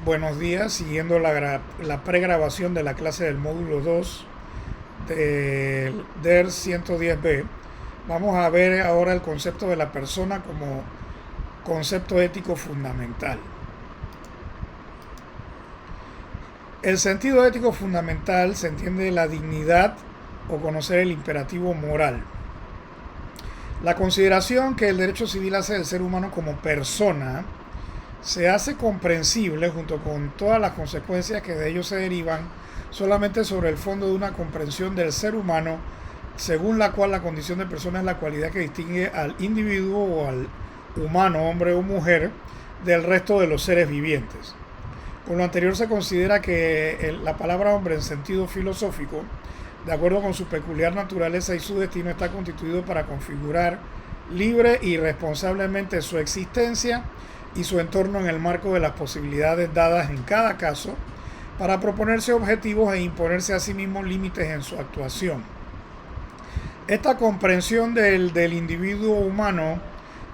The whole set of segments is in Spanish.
Buenos días, siguiendo la pregrabación de la clase del módulo 2 del DER 110B. Vamos a ver ahora el concepto de la persona como concepto ético fundamental. El sentido ético fundamental se entiende la dignidad o conocer el imperativo moral. La consideración que el derecho civil hace del ser humano como persona se hace comprensible junto con todas las consecuencias que de ello se derivan solamente sobre el fondo de una comprensión del ser humano, según la cual la condición de persona es la cualidad que distingue al individuo o al humano, hombre o mujer, del resto de los seres vivientes. Con lo anterior se considera que la palabra hombre en sentido filosófico, de acuerdo con su peculiar naturaleza y su destino, está constituido para configurar libre y responsablemente su existencia y su entorno en el marco de las posibilidades dadas en cada caso para proponerse objetivos e imponerse a sí mismo límites en su actuación. Esta comprensión del individuo humano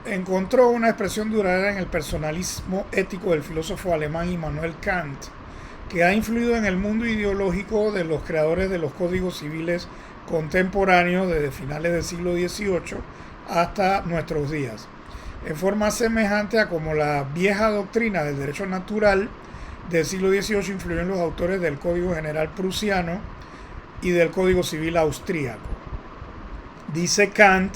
encontró una expresión duradera en el personalismo ético del filósofo alemán Immanuel Kant, que ha influido en el mundo ideológico de los creadores de los códigos civiles contemporáneos desde finales del siglo XVIII hasta nuestros días, en forma semejante a como la vieja doctrina del derecho natural del siglo XVIII influyó en los autores del Código General Prusiano y del Código Civil Austríaco. Dice Kant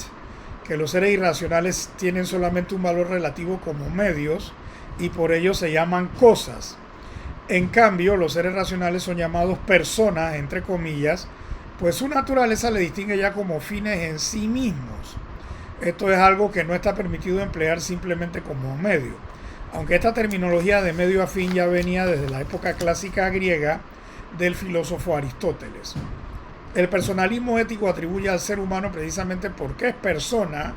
que los seres irracionales tienen solamente un valor relativo como medios y por ello se llaman cosas. En cambio, los seres racionales son llamados personas, entre comillas, pues su naturaleza le distingue ya como fines en sí mismos. Esto es algo que no está permitido emplear simplemente como medio, aunque esta terminología de medio a fin ya venía desde la época clásica griega del filósofo Aristóteles. El personalismo ético atribuye al ser humano, precisamente porque es persona,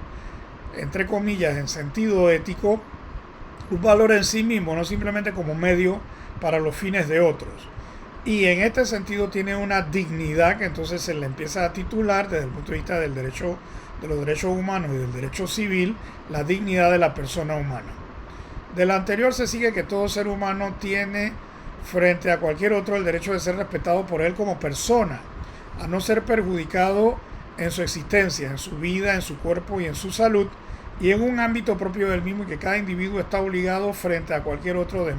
entre comillas, en sentido ético, un valor en sí mismo, no simplemente como medio para los fines de otros. Y en este sentido tiene una dignidad que entonces se le empieza a titular desde el punto de vista del derecho, de los derechos humanos y del derecho civil, la dignidad de la persona humana. De lo anterior se sigue que todo ser humano tiene frente a cualquier otro el derecho de ser respetado por él como persona, a no ser perjudicado en su existencia, en su vida, en su cuerpo y en su salud, y en un ámbito propio del mismo, y que cada individuo está obligado frente a cualquier otro de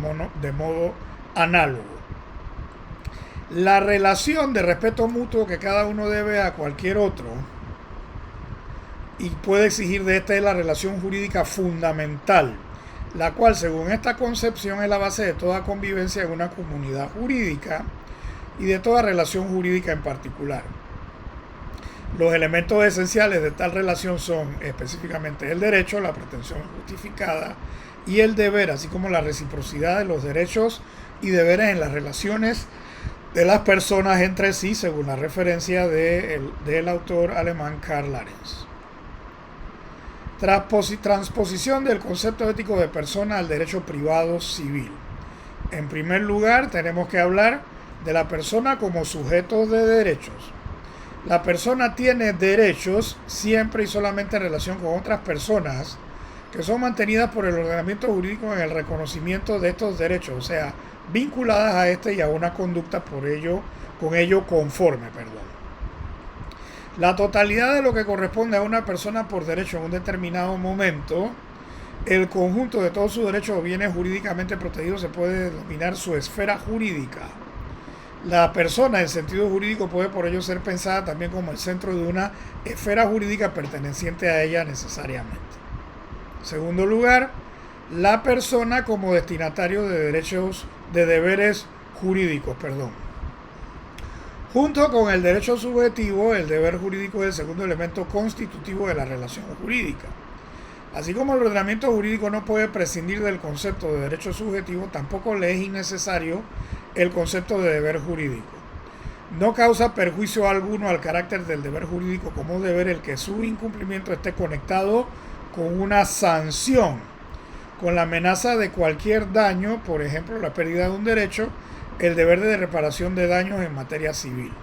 modo análogo. La relación de respeto mutuo que cada uno debe a cualquier otro y puede exigir de este es la relación jurídica fundamental, la cual, según esta concepción, es la base de toda convivencia en una comunidad jurídica y de toda relación jurídica en particular. Los elementos esenciales de tal relación son específicamente el derecho, la pretensión justificada y el deber, así como la reciprocidad de los derechos y deberes en las relaciones de las personas entre sí, según la referencia del autor alemán Karl Arens. Transposición del concepto ético de persona al derecho privado civil. En primer lugar, tenemos que hablar de la persona como sujeto de derechos. La persona tiene derechos siempre y solamente en relación con otras personas que son mantenidas por el ordenamiento jurídico en el reconocimiento de estos derechos, o sea, vinculadas a este y a una conducta con ello conforme. La totalidad de lo que corresponde a una persona por derecho en un determinado momento, el conjunto de todos sus derechos o bienes jurídicamente protegidos se puede denominar su esfera jurídica. La persona en sentido jurídico puede por ello ser pensada también como el centro de una esfera jurídica perteneciente a ella necesariamente. En segundo lugar, la persona como destinatario de deberes jurídicos. Junto con el derecho subjetivo, el deber jurídico es el segundo elemento constitutivo de la relación jurídica. Así como el ordenamiento jurídico no puede prescindir del concepto de derecho subjetivo, tampoco le es innecesario el concepto de deber jurídico. No causa perjuicio alguno al carácter del deber jurídico como deber el que su incumplimiento esté conectado con una sanción, con la amenaza de cualquier daño, por ejemplo, la pérdida de un derecho, el deber de reparación de daños en materia civil.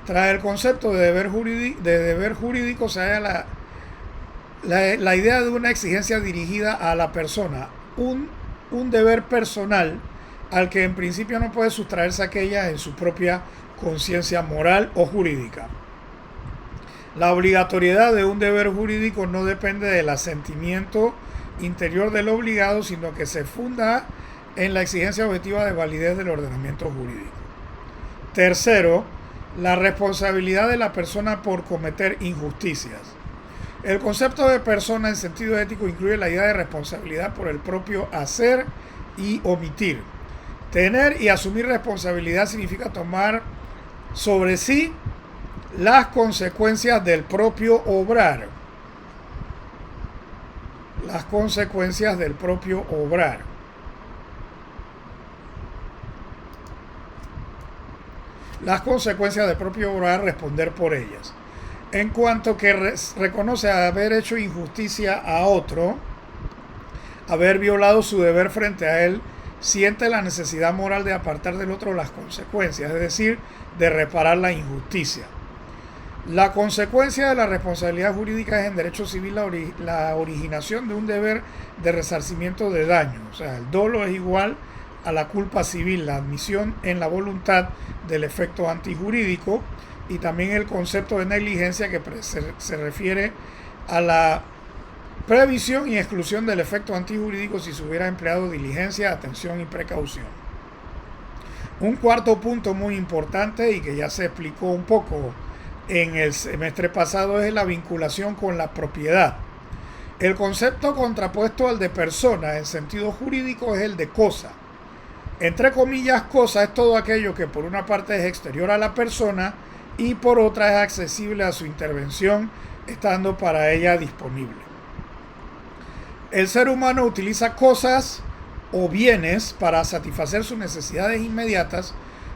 Tras el concepto de deber jurídico se halla la idea de una exigencia dirigida a la persona, un deber personal al que en principio no puede sustraerse aquella en su propia conciencia moral o jurídica. La obligatoriedad de un deber jurídico no depende del asentimiento interior del obligado, sino que se funda en la exigencia objetiva de validez del ordenamiento jurídico. Tercero, la responsabilidad de la persona por cometer injusticias. El concepto de persona en sentido ético incluye la idea de responsabilidad por el propio hacer y omitir. Tener y asumir responsabilidad significa tomar sobre sí las consecuencias del propio obrar. Las consecuencias del propio obrar. Las consecuencias del propio obrar, responder por ellas. En cuanto que reconoce haber hecho injusticia a otro, haber violado su deber frente a él, siente la necesidad moral de apartar del otro las consecuencias, es decir, de reparar la injusticia. La consecuencia de la responsabilidad jurídica es en derecho civil la originación de un deber de resarcimiento de daño. O sea, el dolo es igual a la culpa civil, la admisión en la voluntad del efecto antijurídico, y también el concepto de negligencia, que se refiere a la previsión y exclusión del efecto antijurídico si se hubiera empleado diligencia, atención y precaución. Un cuarto punto muy importante y que ya se explicó un poco en el semestre pasado es la vinculación con la propiedad. El concepto contrapuesto al de persona en sentido jurídico es el de cosa. Entre comillas, cosa es todo aquello que por una parte es exterior a la persona y por otra es accesible a su intervención, estando para ella disponible. El ser humano utiliza cosas o bienes para satisfacer sus necesidades inmediatas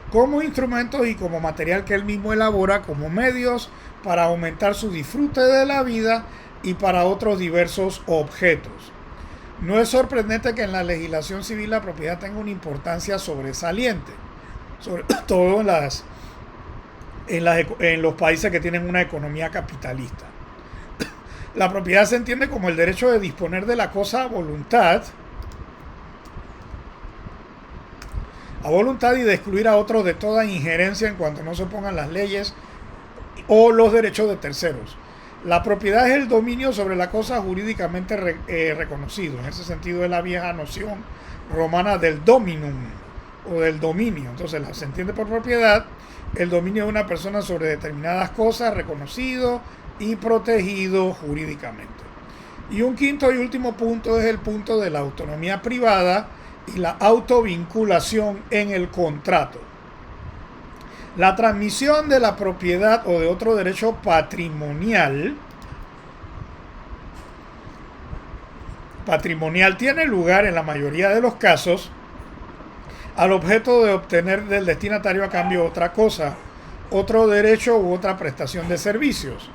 como instrumentos y como material que él mismo elabora como medios para aumentar su disfrute de la vida y para otros diversos objetos. No es sorprendente que en la legislación civil la propiedad tenga una importancia sobresaliente, sobre todo en los países que tienen una economía capitalista. La propiedad se entiende como el derecho de disponer de la cosa a voluntad y de excluir a otros de toda injerencia en cuanto no se opongan las leyes o los derechos de terceros. La propiedad es el dominio sobre la cosa jurídicamente reconocido. En ese sentido es la vieja noción romana del dominum o del dominio. Entonces se entiende por propiedad el dominio de una persona sobre determinadas cosas, reconocido y protegido jurídicamente. Y un quinto y último punto es el punto de la autonomía privada y la autovinculación en el contrato. La transmisión de la propiedad o de otro derecho patrimonial tiene lugar en la mayoría de los casos al objeto de obtener del destinatario a cambio otra cosa, otro derecho u otra prestación de servicios.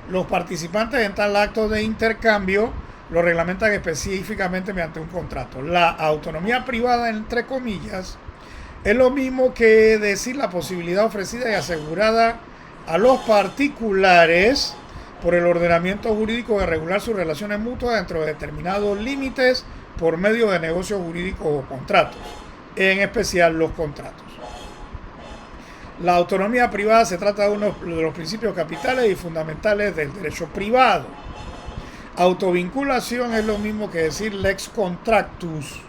Los participantes en tal acto de intercambio lo reglamentan específicamente mediante un contrato. La autonomía privada, entre comillas, es lo mismo que decir la posibilidad ofrecida y asegurada a los particulares por el ordenamiento jurídico de regular sus relaciones mutuas dentro de determinados límites por medio de negocios jurídicos o contratos, en especial los contratos. La autonomía privada se trata de uno de los principios capitales y fundamentales del derecho privado. Autovinculación es lo mismo que decir lex contractus,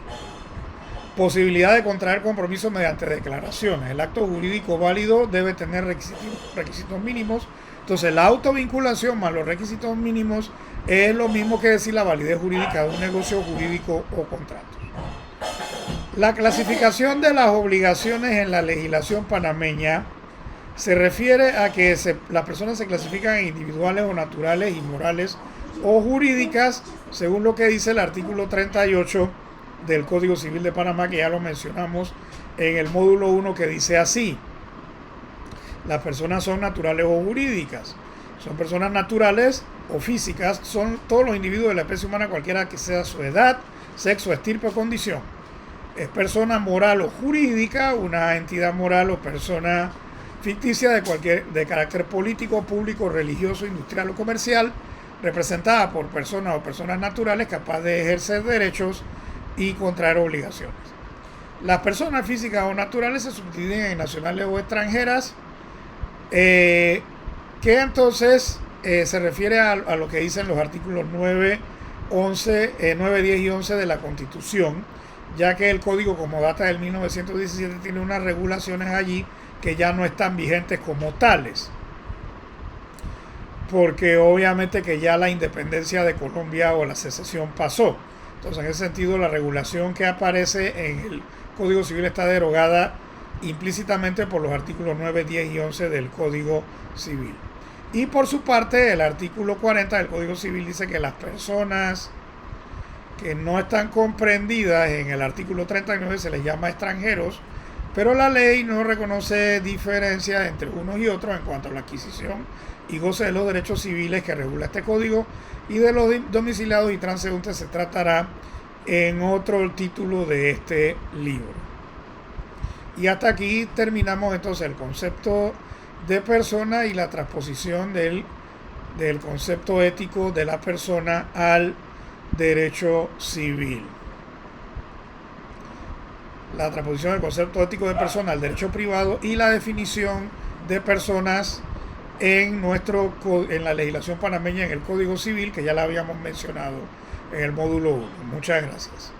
posibilidad de contraer compromisos mediante declaraciones. El acto jurídico válido debe tener requisitos mínimos. Entonces la autovinculación más los requisitos mínimos es lo mismo que decir la validez jurídica de un negocio jurídico o contrato. La clasificación de las obligaciones en la legislación panameña se refiere a que las personas se clasifican en individuales o naturales, inmorales o jurídicas, según lo que dice el artículo 38 del Código Civil de Panamá, que ya lo mencionamos en el módulo 1, que dice así: las personas son naturales o jurídicas. Son personas naturales o físicas, son todos los individuos de la especie humana, cualquiera que sea su edad, sexo, estirpe o condición. Es persona moral o jurídica, una entidad moral o persona ficticia de carácter político, público, religioso, industrial o comercial, representada por personas o personas naturales capaz de ejercer derechos y contraer obligaciones. Las personas físicas o naturales se subdividen en nacionales o extranjeras, que entonces se refiere a lo que dicen los artículos 9, 11, 9, 10 y 11 de la Constitución, ya que el código, como data del 1917, tiene unas regulaciones allí que ya no están vigentes como tales, porque obviamente que ya la independencia de Colombia o la secesión pasó. Entonces, en ese sentido, la regulación que aparece en el Código Civil está derogada implícitamente por los artículos 9, 10 y 11 del Código Civil. Y por su parte, el artículo 40 del Código Civil dice que las personas que no están comprendidas en el artículo 39 se les llama extranjeros, pero la ley no reconoce diferencias entre unos y otros en cuanto a la adquisición y goce de los derechos civiles que regula este código, y de los domiciliados y transeúntes se tratará en otro título de este libro. Y hasta aquí terminamos entonces el concepto de persona y la transposición del concepto ético de la persona al derecho civil. La transposición del concepto ético de persona al derecho privado y la definición de personas en la legislación panameña, en el Código Civil, que ya la habíamos mencionado en el módulo 1. Muchas gracias.